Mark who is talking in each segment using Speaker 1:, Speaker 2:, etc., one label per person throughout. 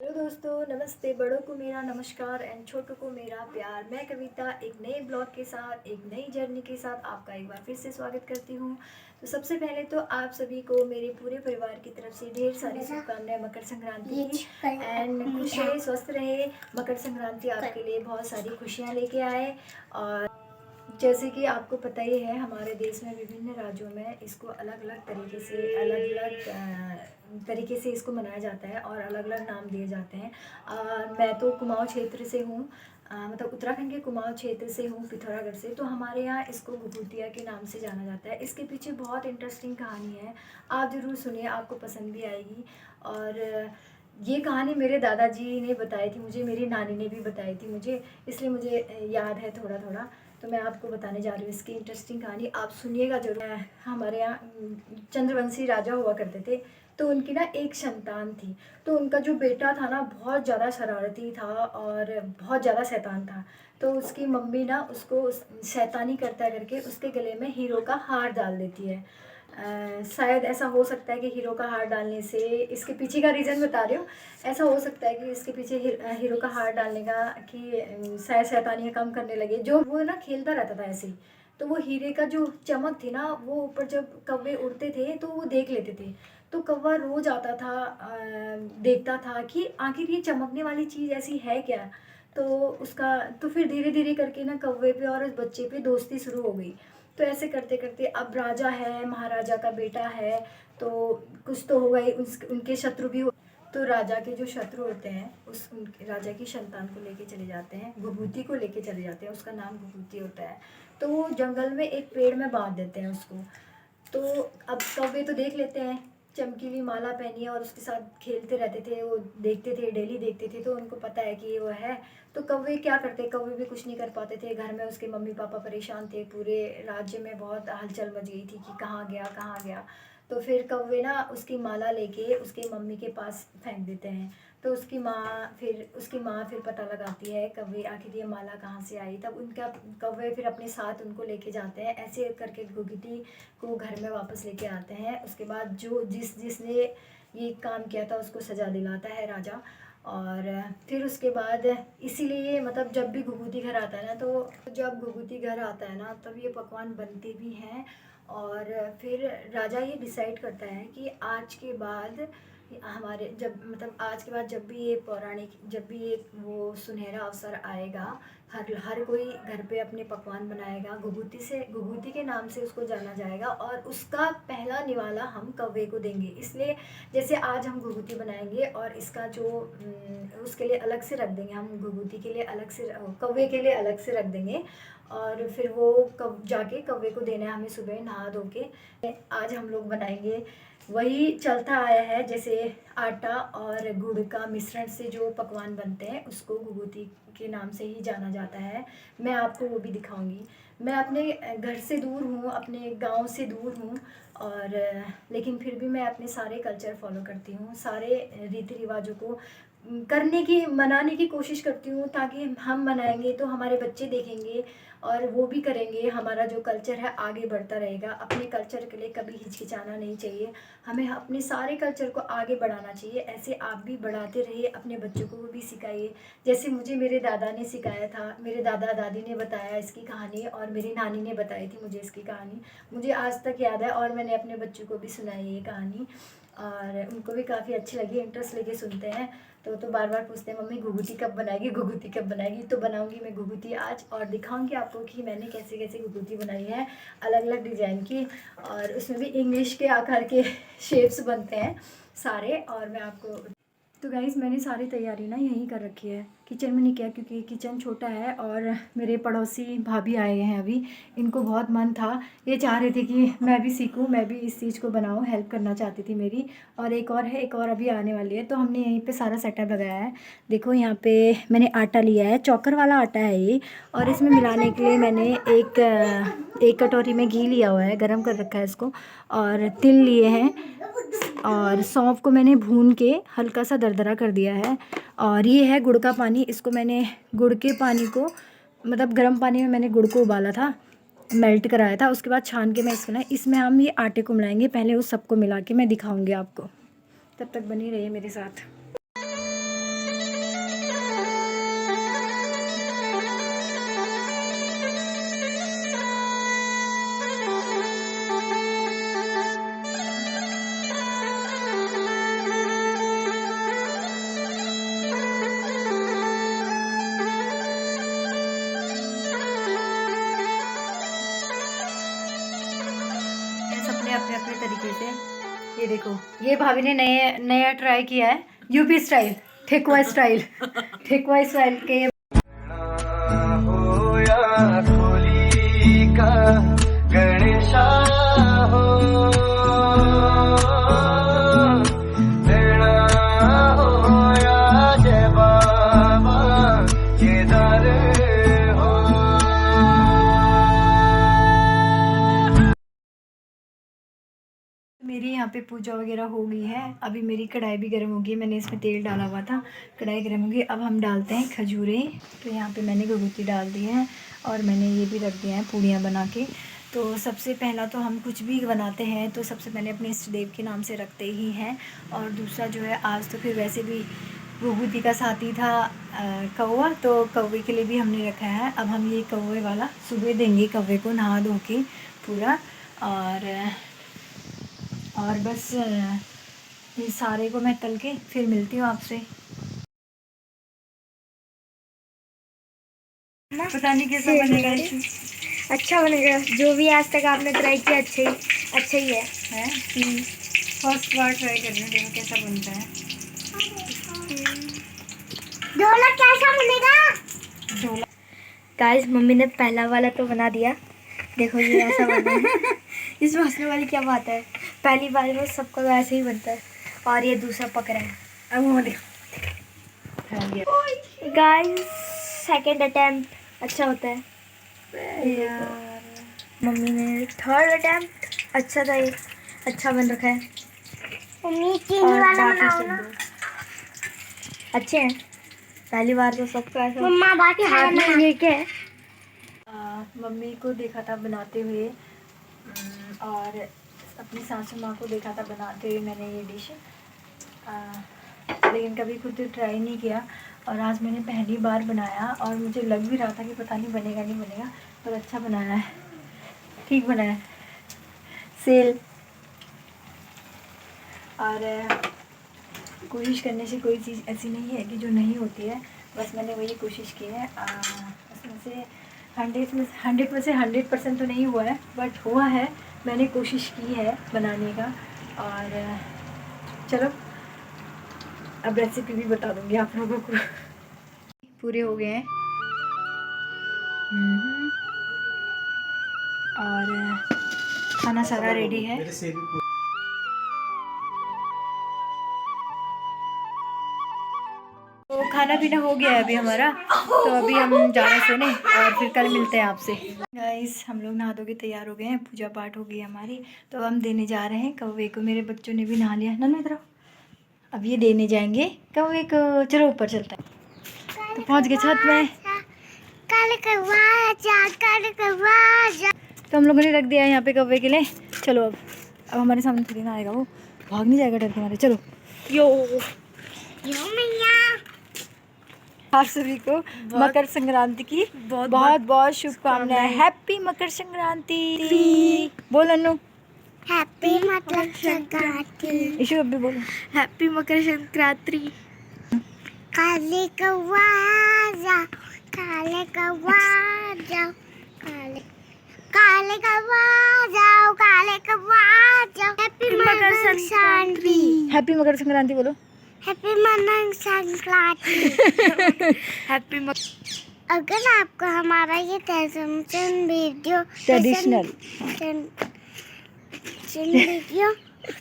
Speaker 1: Hello दोस्तों, नमस्ते। बड़ों को मेरा नमस्कार एंड छोटों को मेरा प्यार। मैं कविता एक नए ब्लॉग के साथ, एक नई जर्नी के साथ आपका एक बार फिर से स्वागत करती हूँ। तो सबसे पहले तो आप सभी को मेरे पूरे परिवार की तरफ से ढेर सारी शुभकामनाएं मकर संक्रांति की। एंड खुश रहे, स्वस्थ रहे। मकर संक्रांति आपके लिए बहुत सारी खुशियाँ लेके आए। और जैसे कि आपको पता ही है, हमारे देश में विभिन्न राज्यों में इसको अलग अलग तरीके से इसको मनाया जाता है और अलग अलग नाम दिए जाते हैं। मैं तो कुमाऊं क्षेत्र से हूँ, मतलब उत्तराखंड के कुमाऊं क्षेत्र से हूँ, पिथौरागढ़ से। तो हमारे यहाँ इसको घुघुतिया के नाम से जाना जाता है। इसके पीछे बहुत इंटरेस्टिंग कहानी है, आप ज़रूर सुनिए, आपको पसंद भी आएगी। और ये कहानी मेरे दादाजी ने बताई थी मुझे, मेरी नानी ने भी बताई थी मुझे, इसलिए मुझे याद है थोड़ा थोड़ा। तो मैं आपको बताने जा रही हूँ इसकी इंटरेस्टिंग कहानी, आप सुनिएगा जरूर। हमारे यहाँ चंद्रवंशी राजा हुआ करते थे। तो उनकी ना एक संतान थी। तो उनका जो बेटा था ना, बहुत ज़्यादा शरारती था और बहुत ज़्यादा शैतान था। तो उसकी मम्मी ना उसको शैतानी करता करके उसके गले में हीरो का हार डाल देती है। शायद ऐसा हो सकता है कि हीरो का हार डालने से, इसके पीछे का रीज़न बता रही हूँ, ऐसा हो सकता है कि इसके पीछे हीरो का हार डालने का कि शायद शैतानियाँ कम करने लगे। जो वो ना खेलता रहता था ऐसे ही। तो वो हीरे का जो चमक थी ना, वो ऊपर जब कौवे उड़ते थे तो वो देख लेते थे। तो कौवा रोज आता था, देखता था कि आखिर ये चमकने वाली चीज़ ऐसी है क्या। तो उसका तो फिर धीरे धीरे करके ना कौवे पे और उस बच्चे पे दोस्ती शुरू हो गई। तो ऐसे करते करते अब राजा है, महाराजा का बेटा है, तो कुछ तो हो गए, उनके शत्रु भी हो। तो राजा के जो शत्रु होते हैं उस उनके राजा की संतान को लेके चले जाते हैं, घुघुती को लेके चले जाते हैं, उसका नाम घुघुती होता है। तो वो जंगल में एक पेड़ में बांध देते हैं उसको। तो अब कौवे तो देख लेते हैं, चमकीली माला पहनी है और उसके साथ खेलते रहते थे, वो देखते थे, डेली देखते थे, तो उनको पता है कि ये वो है। तो कौवे क्या करते, कौवे भी कुछ नहीं कर पाते थे। घर में उसके मम्मी पापा परेशान थे, पूरे राज्य में बहुत हलचल मच गई थी कि कहाँ गया कहाँ गया। तो फिर कौवे ना उसकी माला लेके उसके मम्मी के पास फेंक देते हैं। तो उसकी माँ फिर पता लगाती है कौवे आखिर ये माला कहाँ से आई। तब उनका कौवे फिर अपने साथ उनको लेके जाते हैं। ऐसे करके घुघुती को घर में वापस लेके आते हैं। उसके बाद जो जिसने ये काम किया था उसको सज़ा दिलाता है राजा। और फिर उसके बाद इसीलिए मतलब जब भी घुघुती घर आता है ना, तो जब घुघुती घर आता है ना तब ये पकवान बनते भी हैं। और फिर राजा ये डिसाइड करता है कि आज के बाद हमारे जब मतलब आज के बाद जब भी ये वो सुनहरा अवसर आएगा, हर कोई घर पे अपने पकवान बनाएगा, घुघुती के नाम से उसको जाना जाएगा और उसका पहला निवाला हम कौवे को देंगे। इसलिए जैसे आज हम घुघुती बनाएंगे और इसका जो उसके लिए अलग से रख देंगे, हम घुघुती के लिए अलग से, कौवे के लिए अलग से रख देंगे। और फिर वो कब जाके कौवे को देना है हमें सुबह नहा धो के। आज हम लोग बनाएंगे, वही चलता आया है, जैसे आटा और गुड़ का मिश्रण से जो पकवान बनते हैं उसको घुघुती के नाम से ही जाना जाता है। मैं आपको वो भी दिखाऊंगी। मैं अपने घर से दूर हूँ, अपने गांव से दूर हूँ, और लेकिन फिर भी मैं अपने सारे कल्चर फॉलो करती हूँ, सारे रीति रिवाजों को मनाने की कोशिश करती हूँ, ताकि हम मनाएंगे तो हमारे बच्चे देखेंगे और वो भी करेंगे। हमारा जो कल्चर है आगे बढ़ता रहेगा। अपने कल्चर के लिए कभी हिचकिचाना नहीं चाहिए, हमें अपने सारे कल्चर को आगे बढ़ाना चाहिए। ऐसे आप भी बढ़ाते रहिए, अपने बच्चों को भी सिखाइए, जैसे मुझे मेरे दादा ने सिखाया था। मेरे दादा दादी ने बताया इसकी कहानी और मेरी नानी ने बताई थी मुझे इसकी कहानी, मुझे आज तक याद है और मैंने अपने बच्चों को भी सुनाई ये कहानी और उनको भी काफ़ी अच्छी लगी, इंटरेस्ट लेके सुनते हैं। तो बार बार पूछते हैं, मम्मी घुघुती कब बनाएगी, घुघुती कब बनाएगी। तो बनाऊंगी मैं घुघुती आज और दिखाऊंगी आपको कि मैंने कैसे कैसे घुघुती बनाई है, अलग अलग डिज़ाइन की। और उसमें भी इंग्लिश के आकार के शेप्स बनते हैं सारे। और मैं आपको तो गाइज़ मैंने सारी तैयारी ना यहीं कर रखी है, किचन में नहीं किया क्योंकि किचन छोटा है। और मेरे पड़ोसी भाभी आए हैं अभी, इनको बहुत मन था, ये चाह रहे थे कि मैं भी सीखूं, मैं भी इस चीज़ को बनाऊं, हेल्प करना चाहती थी मेरी। और एक और है, एक और अभी आने वाली है। तो हमने यहीं पे सारा सेटअप लगाया है। देखो यहाँ पे मैंने आटा लिया है, चौकर वाला आटा है ये। और इसमें मिलाने के लिए मैंने एक कटोरी में घी लिया हुआ है, गर्म कर रखा है इसको। और तिल लिए हैं और सौंफ को मैंने भून के हल्का सा दरदरा कर दिया है। और ये है गुड़ का पानी, इसको मैंने गुड़ के पानी को मतलब गर्म पानी में मैंने गुड़ को उबाला था, मेल्ट कराया था, उसके बाद छान के मैं इसमें हम ये आटे को मिलाएंगे। पहले उस सबको मिला के मैं दिखाऊंगी आपको, तब तक बनी रहिए मेरे साथ। तरीके से। ये देखो, ये भाभी ने नया ट्राई किया है, यूपी स्टाइल, ठेकुआ स्टाइल। ठेकुआ स्टाइल के गणेशा हो मेरी यहाँ पे पूजा वगैरह हो गई है। अभी मेरी कढ़ाई भी गर्म हो गई, मैंने इसमें तेल डाला हुआ था, कढ़ाई गर्म हो गई। अब हम डालते हैं खजूरें। तो यहाँ पे मैंने घुघुती डाल दी है और मैंने ये भी रख दिया है पूड़ियाँ बना के। तो सबसे पहला तो हम कुछ भी बनाते हैं तो सबसे पहले अपने इष्ट देव के नाम से रखते ही हैं। और दूसरा जो है, आज तो फिर वैसे भी घुघुती का साथी था कौवा, तो कौवे के लिए भी हमने रखा है। अब हम ये कौवे वाला सुबह देंगे कौवे को नहा धो के पूरा। और बस ये सारे को मैं तल के फिर मिलती हूँ आपसे। पता नहीं कैसा बनेगा।
Speaker 2: अच्छा बनेगा, जो भी आज तक आपने ट्राई किया अच्छा ही है।
Speaker 1: फर्स्ट बार ट्राई करने, देखो कैसा बनता है।
Speaker 2: ढोलक कैसा बनेगा? गाइस, मम्मी ने पहला वाला तो बना दिया, देखो ये ऐसा बना है। इसमें हंसने वाली क्या बात है, पहली बार में सबका वैसे ही बनता है। और ये दूसरा पक रहा है, अब वो देखो गाइस, सेकंड अटेम्प्ट अच्छा होता है यार। मम्मी ने थर्ड अटेम्प्ट अच्छा था, ये अच्छा बन रखा है। मम्मी चीनी वाला बनाओ ना। अच्छे हैं, पहली बार तो सबका ऐसा। मम्मा बाकी हाथ में ये क्या है?
Speaker 1: मम्मी को देखा था बनाते हुए और अपनी सासू माँ को देखा था बनाते हुए मैंने ये डिश, लेकिन कभी खुद ट्राई नहीं किया। और आज मैंने पहली बार बनाया और मुझे लग भी रहा था कि पता नहीं बनेगा नहीं बनेगा, पर अच्छा बनाया है, ठीक बनाया है, सेल। और कोशिश करने से कोई चीज़ ऐसी नहीं है कि जो नहीं होती है, बस मैंने वही कोशिश की है। उसमें से 100% तो नहीं हुआ है, बट हुआ है, मैंने कोशिश की है बनाने का। और चलो अब रेसिपी भी बता दूंगी आप लोगों को। पूरे हो गए हैं और खाना सारा रेडी है। तो खाना पीना हो गया है अभी हमारा, तो अभी हम जा रहे हैं सोने और फिर कल मिलते हैं आपसे। गाइस, हम लोग नहा धो के तैयार हो गए हैं, पूजा पाठ हो गई हमारी, तो हम देने जा रहे हैं कौवे को। मेरे बच्चों ने भी नहा लिया है ना, इधर अब ये देने जाएंगे कौवे को। चलो ऊपर चलते हैं। तो पहुँच गए छत में, तो हम लोगों ने रख दिया है यहाँ पे कौवे के लिए। चलो अब हमारे सामने थोड़ी ना आएगा, वो भाग नहीं जाएगा डर के मारे। चलो यो मैया। आप सभी को मकर संक्रांति की बहुत बहुत शुभकामनाएं। हैप्पी मकर संक्रांति। बोल अनु,
Speaker 2: हैप्पी मकर संक्रांति।
Speaker 1: इशू अभी बोलो,
Speaker 2: हैप्पी मकर संक्रांति। काले कौवा जाओ, काले कौवा जाओ, काले कौवा जाओ, काले कौवा जाओ। हैप्पी मकर संक्रांति।
Speaker 1: हैप्पी मकर संक्रांति बोलो।
Speaker 2: हैप्पी मकर संक्रांति। हैप्पी मकर। अगर आपको हमारा ये ट्रेडिशनल वीडियो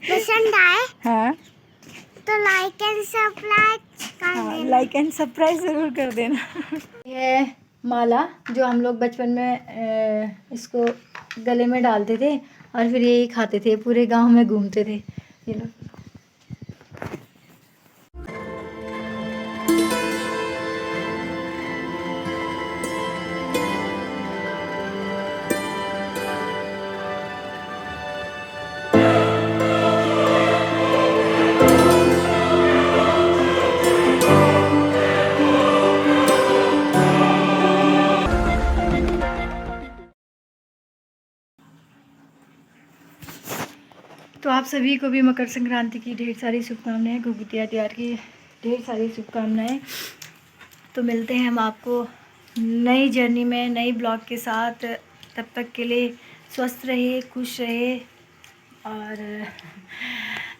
Speaker 2: पसंद आए,
Speaker 1: हाँ,
Speaker 2: तो like and subscribe
Speaker 1: like and subscribe ज़रूर कर देना। ये माला जो हम लोग बचपन में इसको गले में डालते थे और फिर यही खाते थे, पूरे गांव में घूमते थे ये लोग। तो आप सभी को भी मकर संक्रांति की ढेर सारी शुभकामनाएं, घुघुतिया त्योहार की ढेर सारी शुभकामनाएं। तो मिलते हैं हम आपको नई जर्नी में, नई ब्लॉग के साथ। तब तक के लिए स्वस्थ रहिए, खुश रहिए और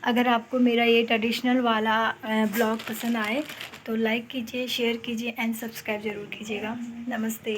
Speaker 1: अगर आपको मेरा ये ट्रेडिशनल वाला ब्लॉग पसंद आए तो लाइक कीजिए, शेयर कीजिए एंड सब्सक्राइब ज़रूर कीजिएगा। नमस्ते।